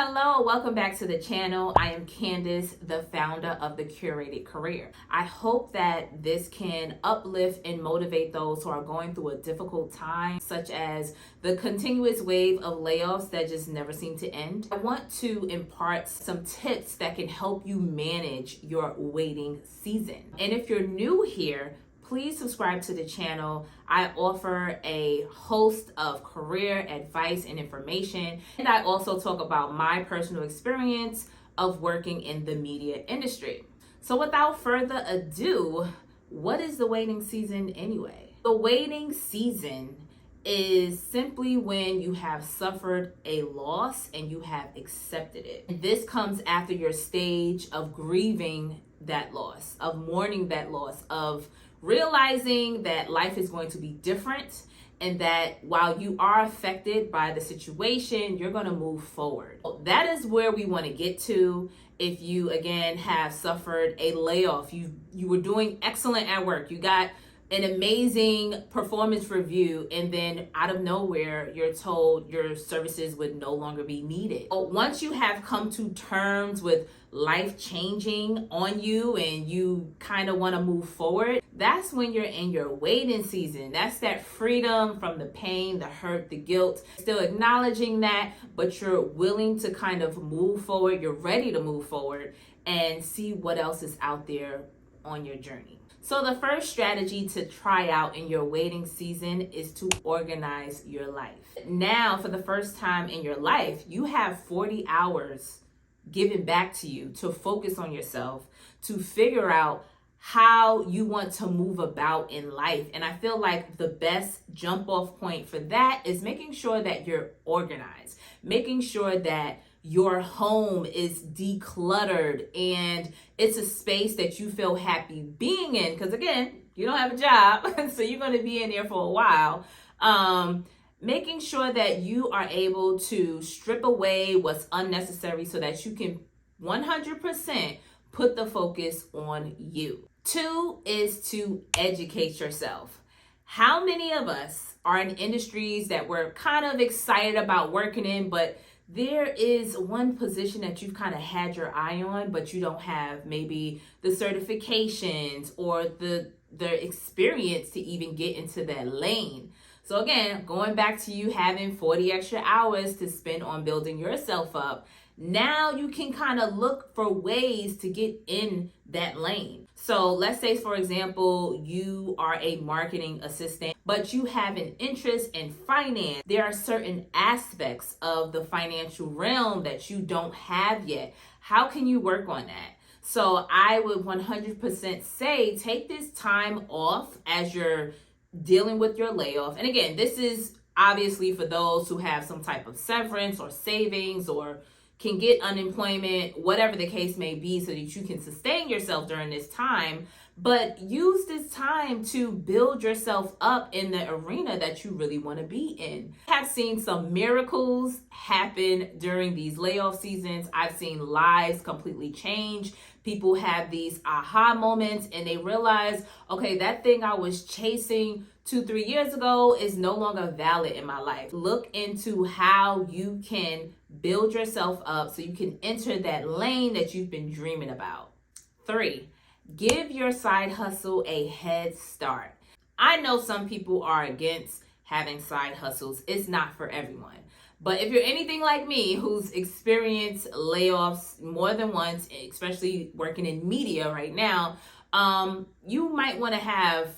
Hello, welcome back to the channel. I am Candace, the founder of The Curated Career. I hope that this can uplift and motivate those who are going through a difficult time, such as the continuous wave of layoffs that just never seem to end. I want to impart some tips that can help you manage your waiting season. And if you're new here, please subscribe to the channel. I offer a host of career advice and information, and I also talk about my personal experience of working in the media industry. So without further ado, what is the waiting season anyway? The waiting season is simply when you have suffered a loss and you have accepted it. And this comes after your stage of grieving that loss, of mourning that loss, of realizing that life is going to be different and that while you are affected by the situation, you're going to move forward. That is where we want to get to. If you again have suffered a layoff, you were doing excellent at work, you got an amazing performance review, and then out of nowhere you're told your services would no longer be needed. Once you have come to terms with life changing on you and you kind of want to move forward, that's when you're in your waiting season. That's that freedom from the pain, the hurt, the guilt, still acknowledging that, but you're willing to kind of move forward. You're ready to move forward and see what else is out there on your journey. So the first strategy to try out in your waiting season is to organize your life. Now, for the first time in your life, you have 40 hours given back to you to focus on yourself, to figure out how you want to move about in life. And I feel like the best jump off point for that is making sure that you're organized, making sure that your home is decluttered and it's a space that you feel happy being in. Because again, you don't have a job, so you're going to be in there for a while. Making sure that you are able to strip away what's unnecessary so that you can 100% put the focus on you. 2 is to educate yourself. How many of us are in industries that we're kind of excited about working in, but there is one position that you've kind of had your eye on, but you don't have maybe the certifications or the experience to even get into that lane. So again, going back to you having 40 extra hours to spend on building yourself up, now you can kind of look for ways to get in that lane. So let's say, for example, you are a marketing assistant, but you have an interest in finance. There are certain aspects of the financial realm that you don't have yet. How can you work on that? So I would 100% say take this time off as you're dealing with your layoff. And again, this is obviously for those who have some type of severance or savings or can get unemployment, whatever the case may be, so that you can sustain yourself during this time. But use this time to build yourself up in the arena that you really want to be in. I have seen some miracles happen during these layoff seasons. I've seen lives completely change. People have these aha moments and they realize, okay, that thing I was chasing 2-3 years ago is no longer valid in my life. Look into how you can build yourself up so you can enter that lane that you've been dreaming about. 3, give your side hustle a head start. I know some people are against having side hustles. It's not for everyone. But if you're anything like me, who's experienced layoffs more than once, especially working in media right now, you might want to have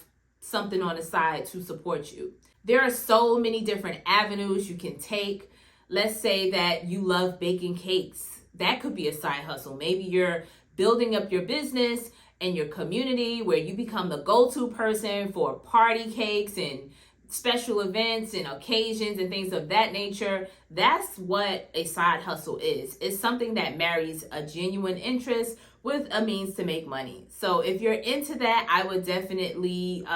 something on the side to support you. There are so many different avenues you can take. Let's say that you love baking cakes. That could be a side hustle. Maybe you're building up your business and your community where you become the go-to person for party cakes and special events and occasions and things of that nature. That's what a side hustle is. It's something that marries a genuine interest with a means to make money. So if you're into that, I would definitely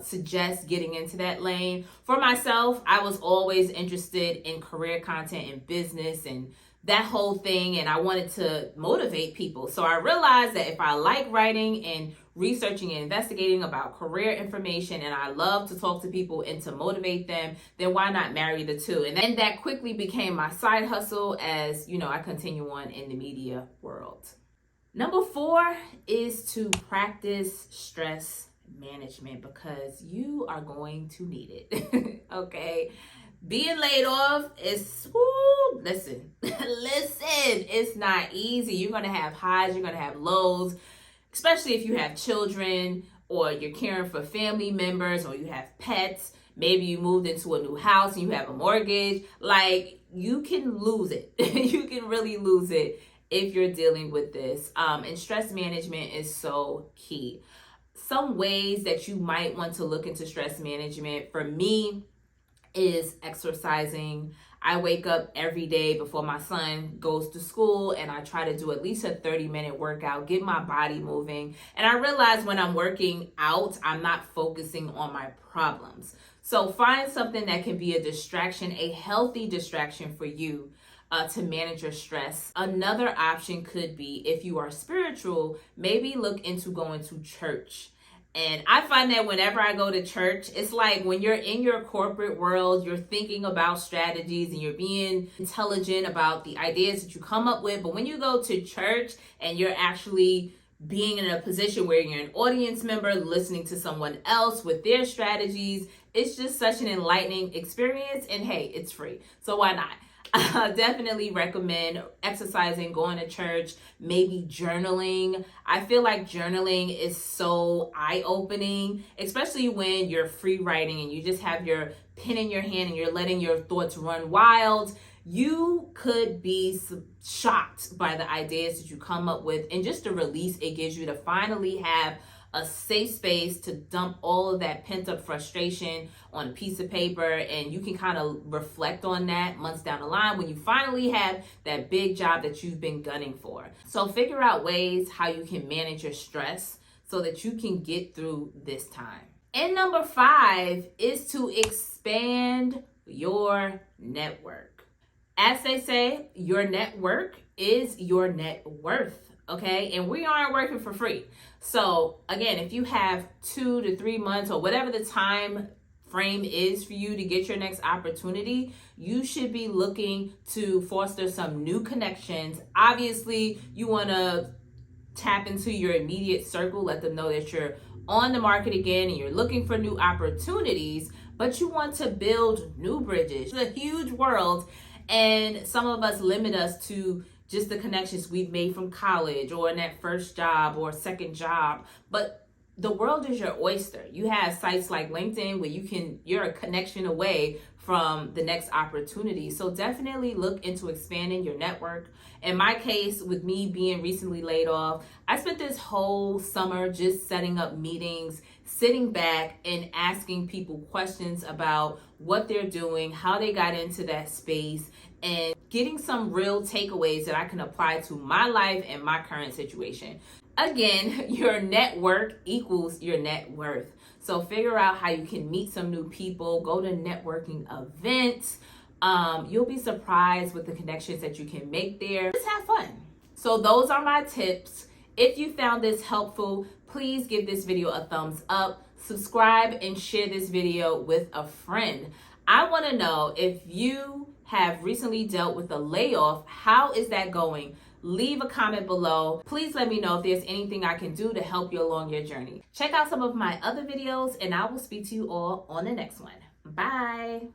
suggest getting into that lane. For myself, I was always interested in career content and business and that whole thing, and I wanted to motivate people. So I realized that if I like writing and researching and investigating about career information, and I love to talk to people and to motivate them, then why not marry the two? And then that quickly became my side hustle as, I continue on in the media world. Number 4 is to practice stress management, because you are going to need it. Okay? Being laid off is, listen, it's not easy. You're going to have highs, you're going to have lows, especially if you have children or you're caring for family members or you have pets. Maybe you moved into a new house and you have a mortgage. Like, you can lose it. You can really lose it if you're dealing with this. And stress management is so key. Some ways that you might want to look into stress management, for me, is exercising. I wake up every day before my son goes to school and I try to do at least a 30-minute workout, get my body moving. And I realize when I'm working out, I'm not focusing on my problems. So find something that can be a distraction, a healthy distraction for you to manage your stress. Another option could be, if you are spiritual, maybe look into going to church. And I find that whenever I go to church, it's like when you're in your corporate world, you're thinking about strategies and you're being intelligent about the ideas that you come up with. But when you go to church and you're actually being in a position where you're an audience member, listening to someone else with their strategies, it's just such an enlightening experience. And hey, it's free. So why not? I definitely recommend exercising, going to church, maybe journaling. I feel like journaling is so eye-opening, especially when you're free writing and you just have your pen in your hand and you're letting your thoughts run wild. You could be shocked by the ideas that you come up with, and just the release it gives you to finally have a safe space to dump all of that pent-up frustration on a piece of paper, and you can kind of reflect on that months down the line when you finally have that big job that you've been gunning for. So figure out ways how you can manage your stress so that you can get through this time. And number 5 is to expand your network. As they say, your network is your net worth. Okay, and we aren't working for free. So again, if you have 2 to 3 months or whatever the time frame is for you to get your next opportunity, you should be looking to foster some new connections. Obviously, you want to tap into your immediate circle, let them know that you're on the market again and you're looking for new opportunities, but you want to build new bridges. It's a huge world, and some of us limit us to just the connections we've made from college or in that first job or second job. But the world is your oyster. You have sites like LinkedIn where you're a connection away from the next opportunity. So definitely look into expanding your network. In my case, with me being recently laid off, I spent this whole summer just setting up meetings, sitting back and asking people questions about what they're doing, how they got into that space, and getting some real takeaways that I can apply to my life and my current situation. Again, your network equals your net worth. So figure out how you can meet some new people, go to networking events. You'll be surprised with the connections that you can make there. Just have fun. So those are my tips. If you found this helpful, please give this video a thumbs up, subscribe, and share this video with a friend. I want to know if you have recently dealt with a layoff. How is that going? Leave a comment below. Please let me know if there's anything I can do to help you along your journey. Check out some of my other videos, and I will speak to you all on the next one. Bye.